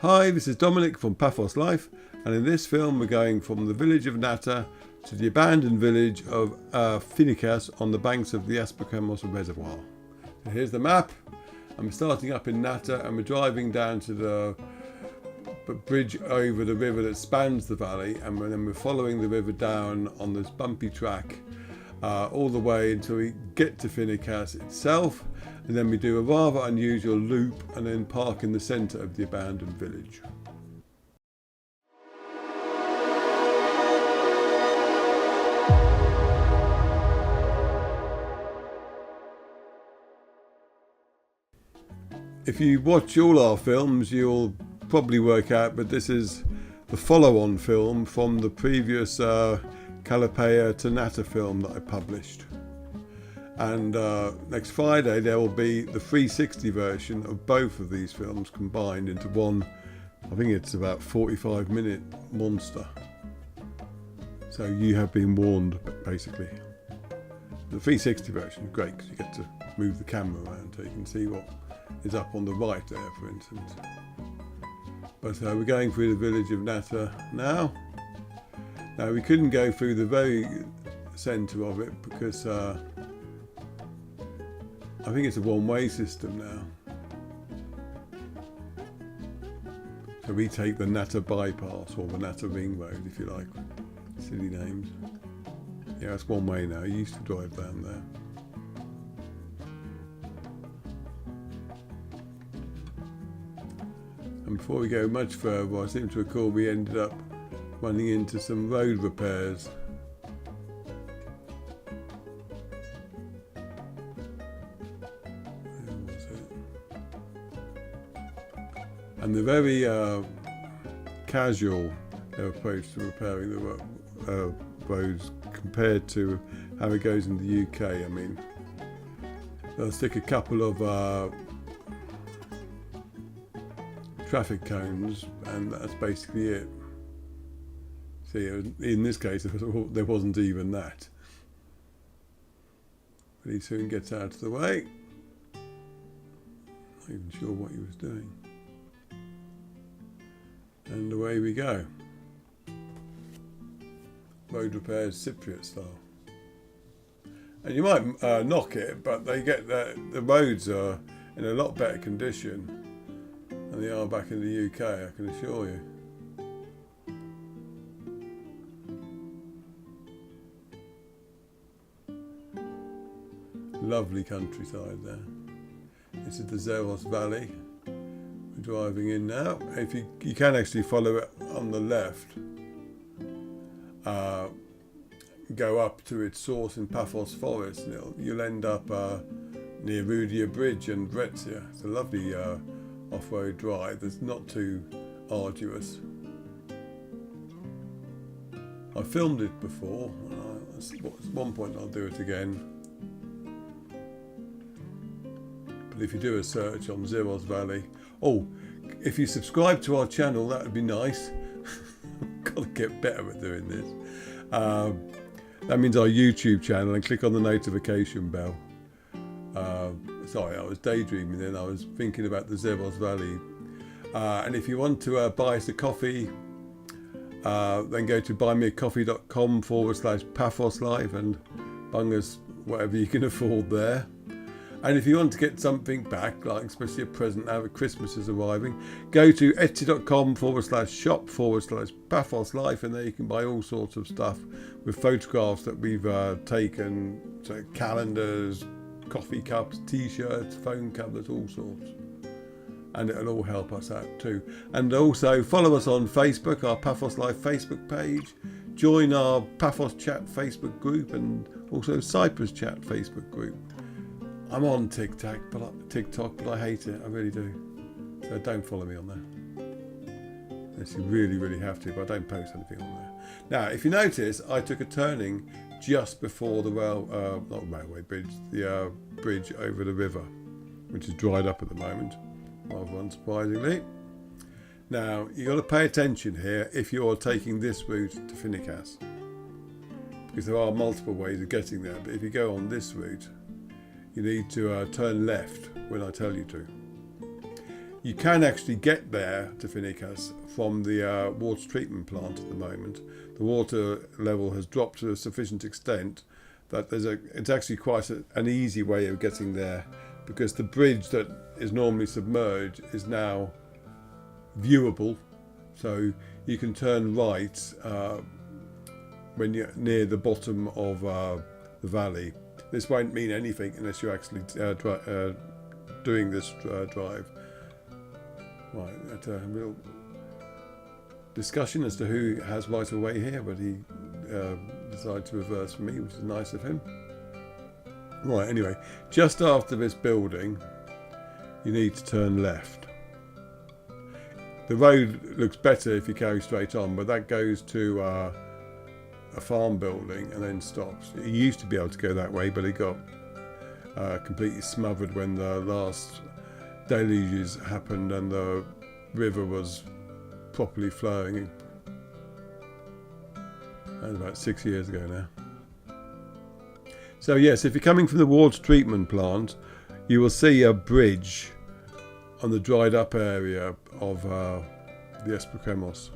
Hi, this is Dominic from Paphos Life, and in this film we're going from the village of Nata to the abandoned village of Foinikas on the banks of the Asprokremmos Reservoir. So here's the map. I'm starting up in Nata and we're driving down to the bridge over the river that spans the valley, and then we're following the river down on this bumpy track all the way until we get to Foinikas itself, and then we do a rather unusual loop and then park in the centre of the abandoned village. If you watch all our films, you'll probably work out, but this is the follow-on film from the previous Kallepeia to Nata film that I published. And next Friday there will be the 360 version of both of these films combined into one. I think it's about 45-minute monster. So you have been warned, basically. The 360 version is great because you get to move the camera around so you can see what is up on the right there, for instance. But we're going through the village of Nata now. Now we couldn't go through the very centre of it because I think it's a one-way system now. So we take the Nata bypass, or the Nata ring road if you like. Silly names. Yeah, it's one way now. I used to drive down there. And before we go much further, I seem to recall we ended up running into some road repairs. Where was it? And they're very casual, their approach to repairing the roads compared to how it goes in the UK. I mean, they'll stick a couple of traffic cones and that's basically it. See, in this case there wasn't even that. But he soon gets out of the way. Not even sure what he was doing. And away we go. Road repairs Cypriot style. And you might knock it, but they get the roads are in a lot better condition than they are back in the UK, I can assure you. Lovely countryside there. This is the Zeros Valley. We're driving in now. If you can actually follow it on the left, go up to its source in Paphos Forest, and you'll end up near Rudia Bridge and Bretsia. It's a lovely off-road drive that's not too arduous. I filmed it before, and at one point I'll do it again. But if you do a search on Zeros Valley, if you subscribe to our channel, that would be nice. I've got to get better at doing this. That means our YouTube channel, and click on the notification bell. Sorry, I was daydreaming then. I was thinking about the Zeros Valley. And if you want to buy us a coffee, then go to buymeacoffee.com/Paphos Life and bung us whatever you can afford there. And if you want to get something back, like especially a present now that Christmas is arriving, go to etsy.com/shop/Paphos Life, and there you can buy all sorts of stuff with photographs that we've taken, so calendars, coffee cups, t-shirts, phone covers, all sorts. And it'll all help us out too. And also follow us on Facebook, our Paphos Life Facebook page. Join our Paphos Chat Facebook group and also Cyprus Chat Facebook group. I'm on TikTok, but I hate it. I really do. So don't follow me on there. Unless you really, really have to, but I don't post anything on there. Now, if you notice, I took a turning just before the bridge over the river, which is dried up at the moment, rather unsurprisingly. Now, you've got to pay attention here if you're taking this route to Foinikas, because there are multiple ways of getting there, but if you go on this route, you need to turn left when I tell you to. You can actually get there to Foinikas from the water treatment plant at the moment. The water level has dropped to a sufficient extent that it's actually quite an easy way of getting there, because the bridge that is normally submerged is now viewable, so you can turn right when you're near the bottom of the valley. This won't mean anything unless you're actually doing this drive. Right, a real discussion as to who has right of way here, but he decided to reverse for me, which is nice of him. Right, anyway, just after this building, you need to turn left. The road looks better if you carry straight on, but that goes to a farm building and then stops. It used to be able to go that way, but it got completely smothered when the last deluges happened and the river was properly flowing. That was about 6 years ago now. So yes, if you're coming from the water treatment plant, you will see a bridge on the dried up area of the Asprokremmos,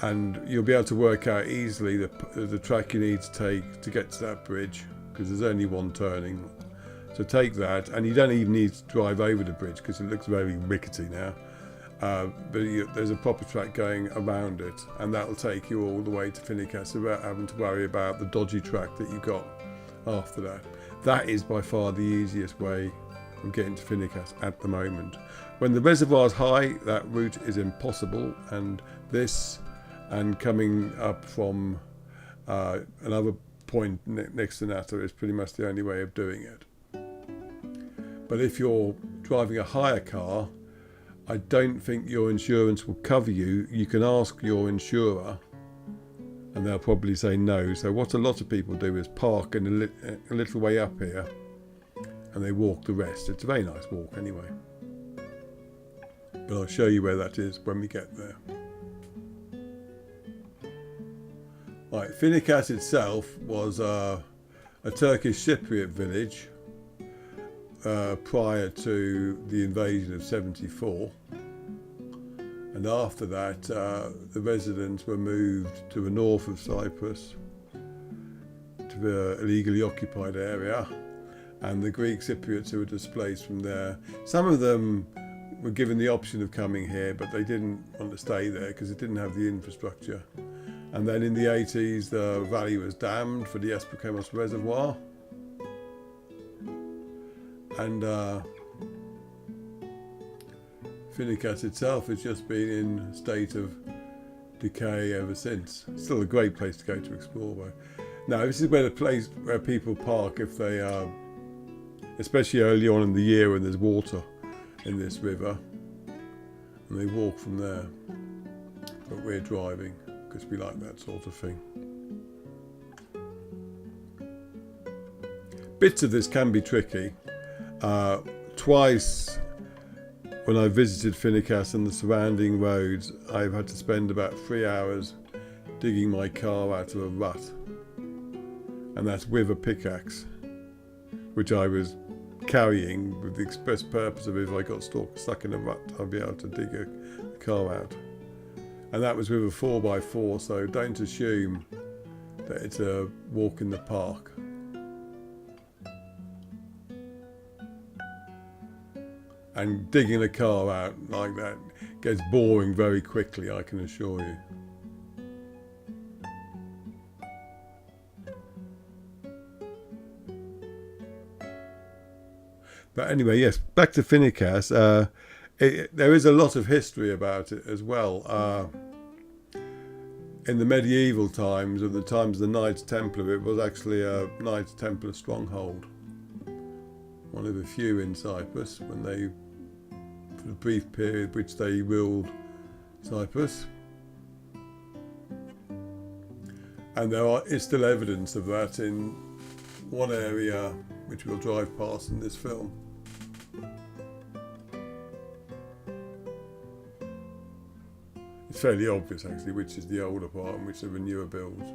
and you'll be able to work out easily the track you need to take to get to that bridge, because there's only one turning. So take that, and you don't even need to drive over the bridge because it looks very rickety now. But there's a proper track going around it, and that'll take you all the way to Foinikas without having to worry about the dodgy track that you got after that. That is by far the easiest way of getting to Foinikas at the moment. When the reservoir's high, that route is impossible, and this and coming up from another point next to Nata is pretty much the only way of doing it. But if you're driving a hire car, I don't think your insurance will cover you. You can ask your insurer and they'll probably say no. So what a lot of people do is park in a little way up here and they walk the rest. It's a very nice walk anyway. But I'll show you where that is when we get there. Right, Foinikas itself was a Turkish Cypriot village prior to the invasion of '74, and after that the residents were moved to the north of Cyprus, to the illegally occupied area, and the Greek Cypriots who were displaced from there. Some of them were given the option of coming here, but they didn't want to stay there because it didn't have the infrastructure. And then in the 80s the valley was dammed for the Asprokremmos Reservoir, and Foinikas itself has just been in a state of decay ever since. It's still a great place to go to explore though. Now this is where the place where people park if they are, especially early on in the year when there's water in this river, and they walk from there. But we're driving because we like that sort of thing. Bits of this can be tricky. Twice when I visited Foinikas and the surrounding roads, I've had to spend about 3 hours digging my car out of a rut, and that's with a pickaxe, which I was carrying with the express purpose of if I got stuck in a rut, I'd be able to dig a car out. And that was with a 4x4, so don't assume that it's a walk in the park. And digging a car out like that gets boring very quickly, I can assure you. But anyway, yes, back to Foinikas. There is a lot of history about it as well. In the medieval times, of the times of the Knights Templar, it was actually a Knights Templar stronghold. One of the few in Cyprus, when they, for the brief period which they ruled Cyprus. And there is still evidence of that in one area which we'll drive past in this film. It's fairly obvious actually which is the older part and which are the newer builds.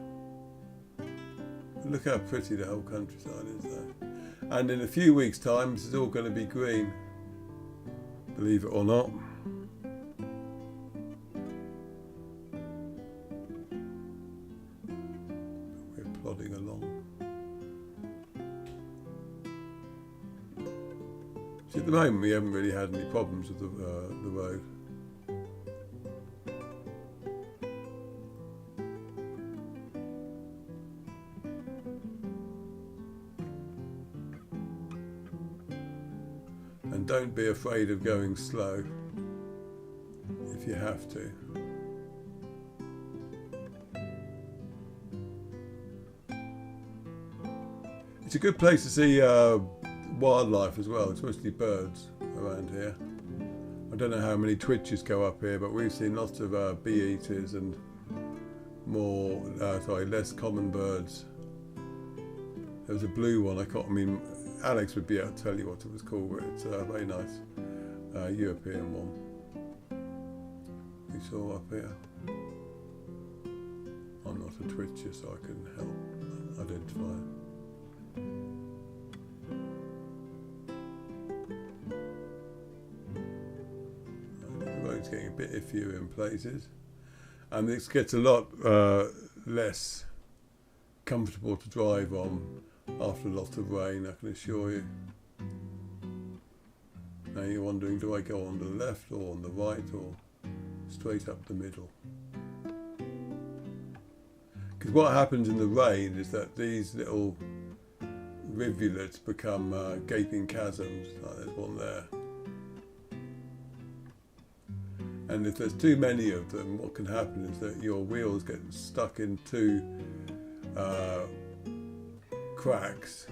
Look how pretty the whole countryside is there. And in a few weeks' time this is all going to be green. believe it or not. We're plodding along. See, at the moment we haven't really had any problems with the road. And don't be afraid of going slow if you have to. It's a good place to see wildlife as well. It's mostly birds around here. I don't know how many twitches go up here, but we've seen lots of bee eaters and less common birds. There was a blue one. Alex would be able to tell you what it was called, but it's a very nice European one we saw up here. I'm not a twitcher, so I couldn't help identify it. The road's getting a bit iffier in places, and this gets a lot less comfortable to drive on after a lot of rain, I can assure you. Now you're wondering, do I go on the left or on the right or straight up the middle? Because what happens in the rain is that these little rivulets become gaping chasms, like there's one there. And if there's too many of them, what can happen is that your wheels get stuck into cracks,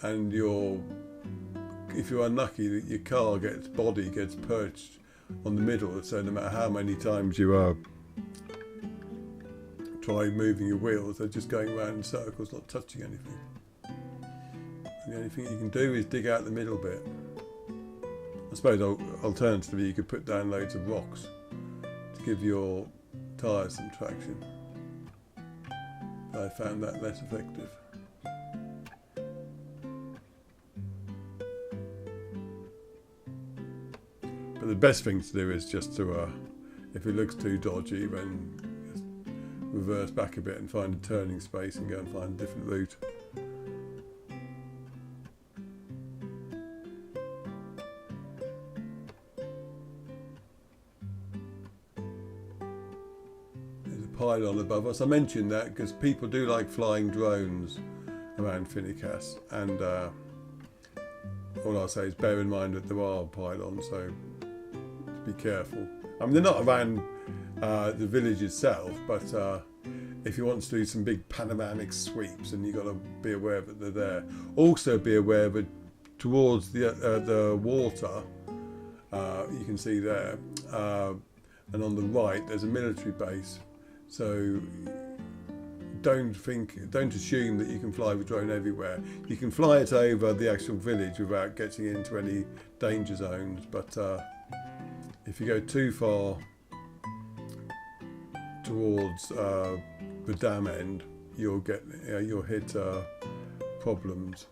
and if you're unlucky, your body gets perched on the middle, so no matter how many times you try moving your wheels, they're just going around in circles, not touching anything. And the only thing you can do is dig out the middle bit. I suppose alternatively you could put down loads of rocks to give your tyres some traction. I found that less effective. But the best thing to do is just to, if it looks too dodgy, then just reverse back a bit and find a turning space and go and find a different route. There's a pylon above us. I mentioned that because people do like flying drones around Foinikas, and all I'll say is bear in mind that there are pylons, so be careful. I mean, they're not around the village itself, but if you want to do some big panoramic sweeps, and you've got to be aware that they're there. Also be aware that towards the water, you can see there, and on the right there's a military base, so don't assume that you can fly the drone everywhere. You can fly it over the actual village without getting into any danger zones, but if you go too far towards the dam end, you'll hit problems.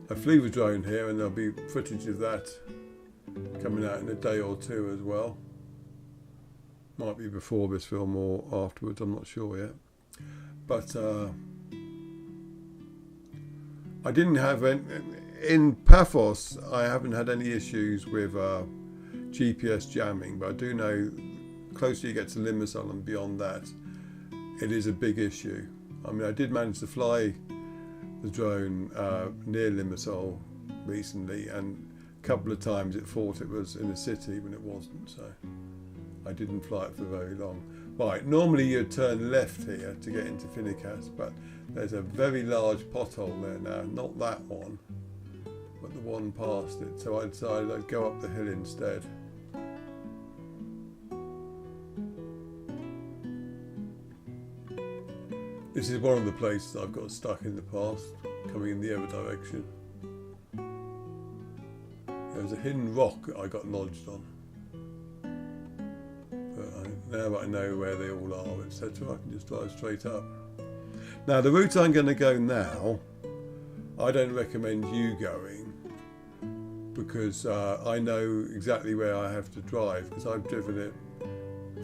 I flew the drone here, and there'll be footage of that coming out in a day or two as well. Might be before this film or afterwards, I'm not sure yet. But I didn't have in Paphos, I haven't had any issues with GPS jamming, but I do know closer you get to Limassol and beyond that, it is a big issue. I mean, I did manage to fly the drone near Limassol recently, and a couple of times it thought it was in a city when it wasn't, so I didn't fly it for very long. Right, normally you'd turn left here to get into Foinikas, but there's a very large pothole there now, not that one, but the one past it, so I decided I'd go up the hill instead. This is one of the places I've got stuck in the past, coming in the other direction. There was a hidden rock that I got lodged on. But now that I know where they all are, etc., I can just drive straight up. Now, the route I'm going to go now, I don't recommend you going, because I know exactly where I have to drive, because I've driven it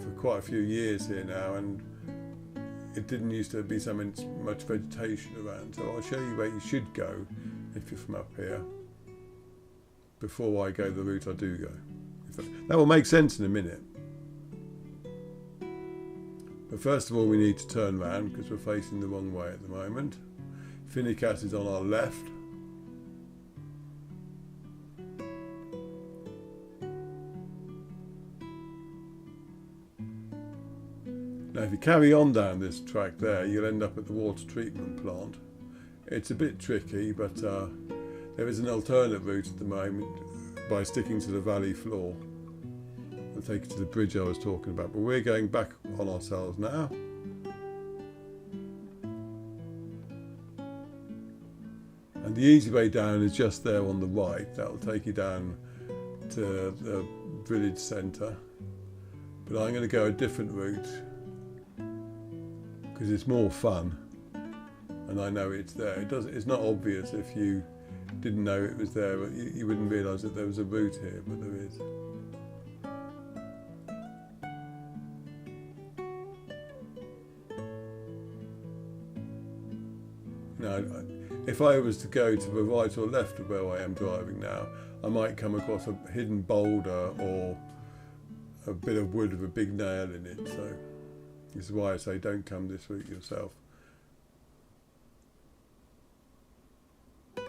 for quite a few years here now, and it didn't used to be so much vegetation around. So I'll show you where you should go if you're from up here before I go the route I do go. That will make sense in a minute. But first of all, we need to turn around because we're facing the wrong way at the moment. Foinikas is on our left. Now if you carry on down this track there, you'll end up at the water treatment plant. It's a bit tricky, but there is an alternate route at the moment by sticking to the valley floor. I'll take you to the bridge I was talking about, but we're going back on ourselves now. And the easy way down is just there on the right. That'll take you down to the village centre. But I'm going to go a different route because it's more fun, and I know it's there. It's not obvious if you didn't know it was there, but you wouldn't realise that there was a route here, but there is. Now, if I was to go to the right or left of where I am driving now, I might come across a hidden boulder or a bit of wood with a big nail in it. So this is why I say don't come this route yourself. So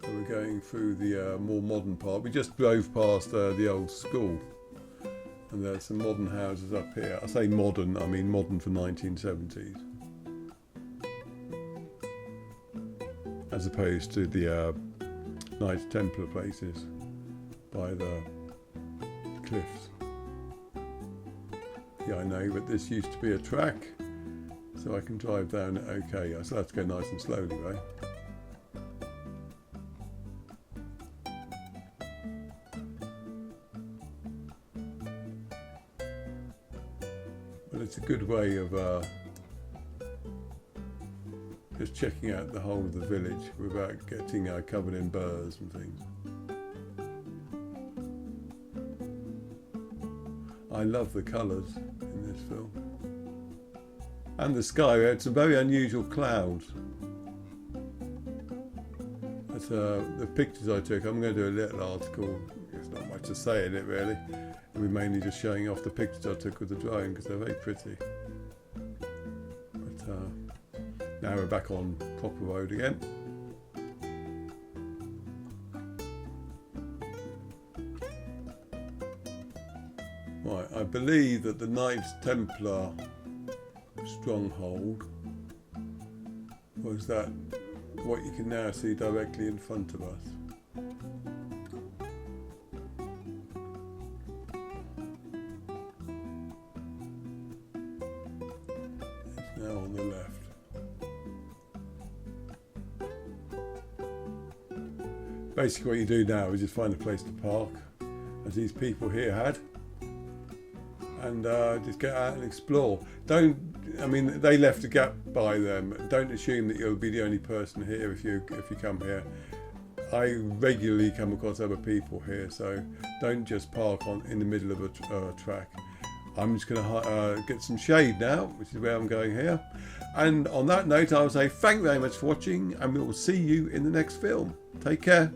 we're going through the more modern part. We just drove past the old school. And there's some modern houses up here. I say modern, I mean modern for 1970s. As opposed to the Knights Templar places by the cliffs. Yeah, I know, but this used to be a track, so I can drive down it okay. I still have to go nice and slowly, right? But it's a good way of just checking out the whole of the village without getting covered in burrs and things. I love the colours in this film. And the sky, it's some very unusual clouds. That's the pictures I took. I'm going to do a little article. There's not much to say in it really. It'll be mainly just showing off the pictures I took with the drone because they're very pretty. But now we're back on proper road again. Right, I believe that the Knights Templar stronghold was that what you can now see directly in front of us. It's now on the left. Basically what you do now is just find a place to park, as these people here had, and just get out and explore. They left a gap by them. Don't assume that you'll be the only person here if you come here. I regularly come across other people here, so don't just park in the middle of a track. I'm just going to get some shade now, which is where I'm going here. And on that note, I will say thank you very much for watching, and we will see you in the next film. Take care.